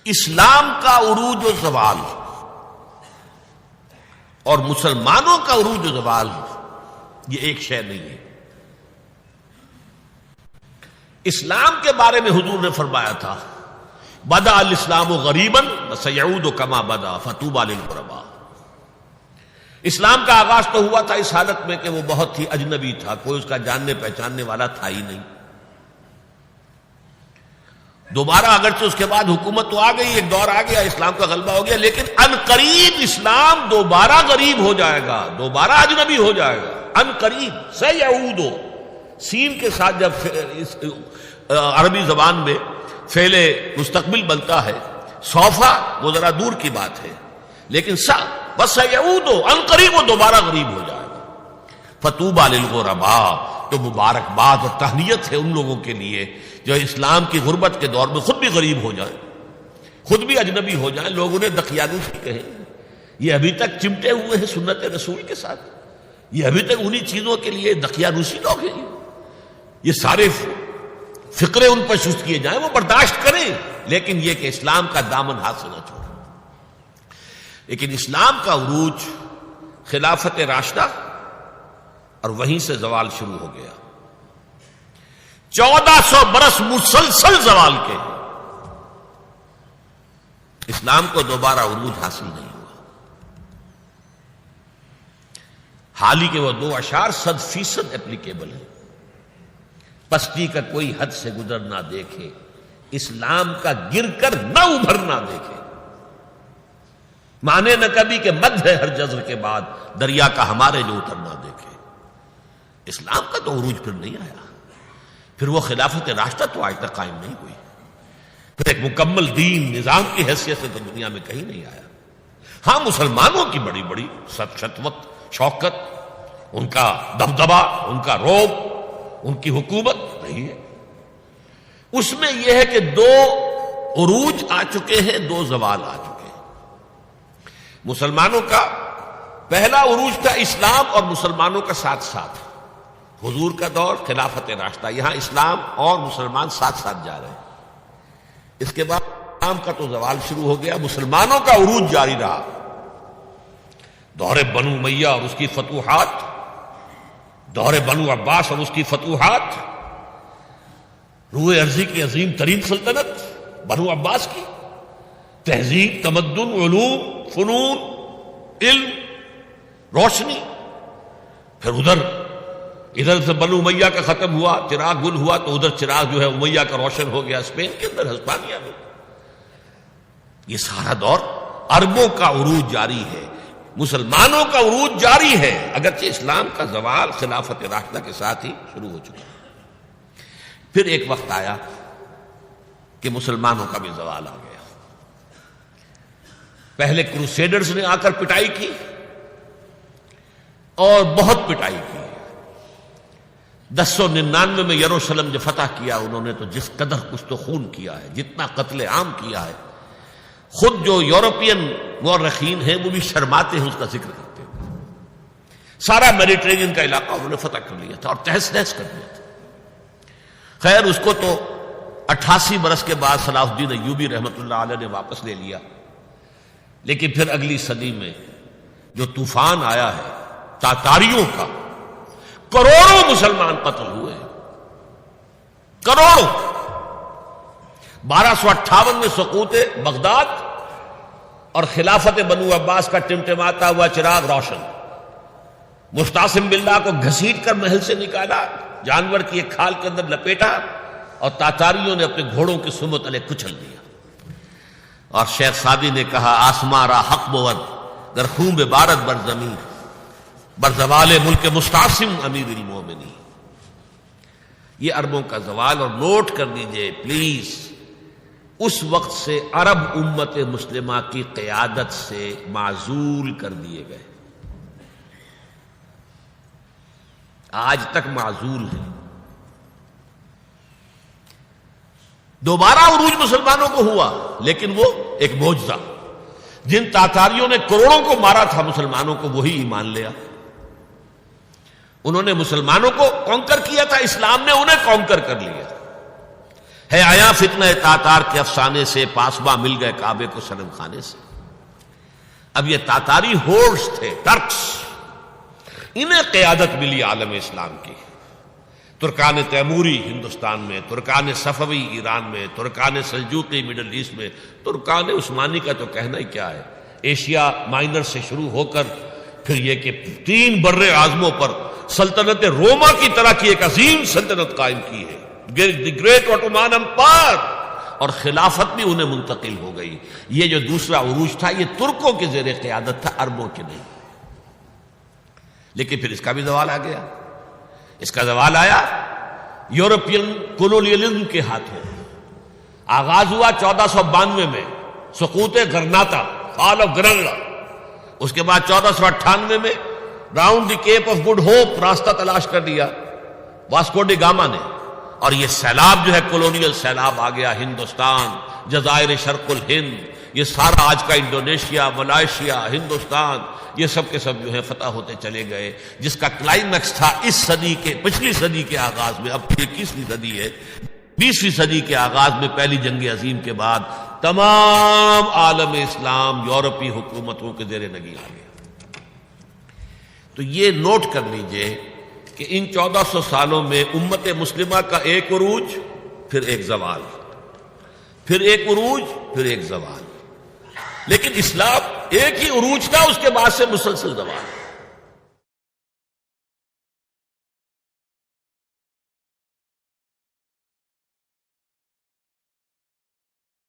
اسلام کا عروج و زوال اور مسلمانوں کا عروج و زوال یہ ایک شے نہیں ہے. اسلام کے بارے میں حضور نے فرمایا تھا بدأ الاسلام غریبا وسیعود کما بدأ فطوبی للغرباء. اسلام کا آغاز تو ہوا تھا اس حالت میں کہ وہ بہت ہی اجنبی تھا، کوئی اس کا جاننے پہچاننے والا تھا ہی نہیں. دوبارہ اگرچہ اس کے بعد حکومت تو آ گئی، ایک دور آ گیا، اسلام کا غلبہ ہو گیا، لیکن عنقریب اسلام دوبارہ غریب ہو جائے گا، دوبارہ اجنبی ہو جائے گا. عنقریب سیعود، سین کے ساتھ جب عربی زبان میں فعل مستقبل بنتا ہے، سوفا وہ ذرا دور کی بات ہے، لیکن بس یعود عنقریب وہ دوبارہ غریب ہو جائے گا. فطوبی للغرباء، تو مبارکباد اور تہنیت ہے ان لوگوں کے لیے جو اسلام کی غربت کے دور میں خود بھی غریب ہو جائیں، خود بھی اجنبی ہو جائیں. لوگ انہیں دقیانوسی کہیں، یہ ابھی تک چمٹے ہوئے ہیں سنت رسول کے ساتھ، یہ ابھی تک انہی چیزوں کے لیے دقیانوسی لوگ ہیں. یہ سارے فقرے ان پر شست کیے جائیں، وہ برداشت کریں، لیکن یہ کہ اسلام کا دامن ہاتھ سے نہ چھوڑیں. لیکن اسلام کا عروج خلافت راشدہ اور وہیں سے زوال شروع ہو گیا. 1400 برس مسلسل زوال کے اسلام کو دوبارہ عروج حاصل نہیں ہوا. حال ہی کے وہ 2 اشعار 100% اپلیکیبل ہیں. پستی کا کوئی حد سے گزر نہ دیکھے، اسلام کا گر کر نہ ابھر نہ دیکھے. مانے نہ کبھی کہ مد ہے ہر جزر کے بعد، دریا کا ہمارے جو اتر نہ دیکھے. اسلام کا تو عروج پھر نہیں آیا، پھر وہ خلافت راشدہ تو آج تک قائم نہیں ہوئی، پھر ایک مکمل دین نظام کی حیثیت سے تو دنیا میں کہیں نہیں آیا. ہاں مسلمانوں کی بڑی بڑی شطوت، شوکت، ان کا دبدبا، ان کا روب، ان کی حکومت نہیں ہے. اس میں یہ ہے کہ 2 عروج آ چکے ہیں، 2 زوال آ چکے ہیں. مسلمانوں کا پہلا عروج تھا اسلام اور مسلمانوں کا ساتھ ساتھ، حضور کا دور، خلافت راشدہ، یہاں اسلام اور مسلمان ساتھ ساتھ جا رہے ہیں. اس کے بعد اسلام کا تو زوال شروع ہو گیا، مسلمانوں کا عروج جاری رہا. دور بنو امیہ اور اس کی فتوحات، دور بنو عباس اور اس کی فتوحات، روئے ارضی کی عظیم ترین سلطنت بنو عباس کی، تہذیب، تمدن، علوم، فنون، علم، روشنی. پھر ادھر سے بنو امیہ کا ختم ہوا، چراغ گل ہوا، تو ادھر چراغ جو ہے امیہ کا روشن ہو گیا اسپین کے اندر، ہسپانیہ میں. یہ سارا دور عربوں کا عروج جاری ہے، مسلمانوں کا عروج جاری ہے، اگرچہ اسلام کا زوال خلافت راشدہ کے ساتھ ہی شروع ہو چکا. پھر ایک وقت آیا کہ مسلمانوں کا بھی زوال آ گیا. پہلے کروسیڈرز نے آ کر پٹائی کی اور بہت پٹائی کی. 1099 میں یروشلم جو فتح کیا انہوں نے، تو جس قدر کچھ تو خون کیا ہے، جتنا قتل عام کیا ہے، خود جو یورپین مورخین ہیں وہ بھی شرماتے ہیں اس کا ذکر کرتے ہیں. سارا میڈیٹرینین کا علاقہ انہوں نے فتح کر لیا تھا اور تہس نہس کر دیا تھا. خیر اس کو تو 88 برس کے بعد صلاح الدین ایوبی رحمۃ اللہ علیہ نے واپس لے لیا. لیکن پھر اگلی صدی میں جو طوفان آیا ہے تاتاریوں کا، کروڑوں مسلمان قتل ہوئے، کروڑوں. 1258 میں سقوط بغداد اور خلافت بنو عباس کا ٹمٹماتا ہوا چراغ روشن. مستعصم باللہ کو گھسیٹ کر محل سے نکالا، جانور کی ایک کھال کے اندر لپیٹا، اور تاتاریوں نے اپنے گھوڑوں کی سمت علیہ کچل دیا. اور شیخ سعدی نے کہا آسماں را حق بود در خون بارد بر زمین بر زوال ملک مستعصم امیر المومنین. یہ عربوں کا زوال. اور نوٹ کر لیجئے پلیز، اس وقت سے عرب امت مسلمہ کی قیادت سے معزول کر دیے گئے، آج تک معزول ہیں. دوبارہ عروج مسلمانوں کو ہوا، لیکن وہ ایک معجزہ. جن تاتاریوں نے کروڑوں کو مارا تھا مسلمانوں کو، وہی ایمان لیا. انہوں نے مسلمانوں کو کانکر کیا تھا، اسلام نے انہیں کانکر کر لیا. ہے آیا فتنہ تاتار کے افسانے سے، پاسباں مل گئے کعبے کو صنم خانے سے۔ اب یہ تاتاری ہورس تھے، ٹرکس، انہیں قیادت ملی عالم اسلام کی۔ ترکان تیموری ہندوستان میں، ترکان صفوی ایران میں، ترکان سلجوقی مڈل ایسٹ میں، ترکان عثمانی کا تو کہنا ہی کیا ہے، ایشیا مائنر سے شروع ہو کر پھر یہ کہ 3 بر اعظموں پر سلطنت روما کی طرح کی ایک عظیم سلطنت قائم کی ہے، دی گریٹ آٹومان امپائر، اور خلافت بھی انہیں منتقل ہو گئی۔ یہ جو دوسرا عروج تھا یہ ترکوں کے زیر قیادت تھا، عربوں کے نہیں۔ لیکن پھر اس کا بھی زوال آ گیا۔ اس کا زوال آیا یورپین کولونیلزم کے ہاتھوں۔ آغاز ہوا 1492 میں، سقوط گرناطہ، فال آف گرناطہ۔ اس کے بعد 1498 میں round the Cape of Good Hope, راستہ تلاش کر دیا واسکو ڈی گاما نے، اور یہ سیلاب جو ہے کولونیل سیلاب آ گیا۔ ہندوستان، جزائر شرق الہند، یہ سارا آج کا انڈونیشیا، ملائیشیا، ہندوستان، یہ سب کے سب جو ہے فتح ہوتے چلے گئے، جس کا کلائمیکس تھا اس صدی کے، پچھلی صدی کے آغاز میں۔ اب 21ویں صدی ہے، 20ویں صدی کے آغاز میں پہلی جنگ عظیم کے بعد تمام عالم اسلام یورپی حکومتوں کے زیر نگی آ گیا۔ تو یہ نوٹ کر لیجئے کہ ان 1400 سالوں میں امت مسلمہ کا ایک عروج، پھر ایک زوال، پھر ایک عروج، پھر ایک زوال۔ لیکن اسلام ایک ہی عروج تھا، اس کے بعد سے مسلسل زوال۔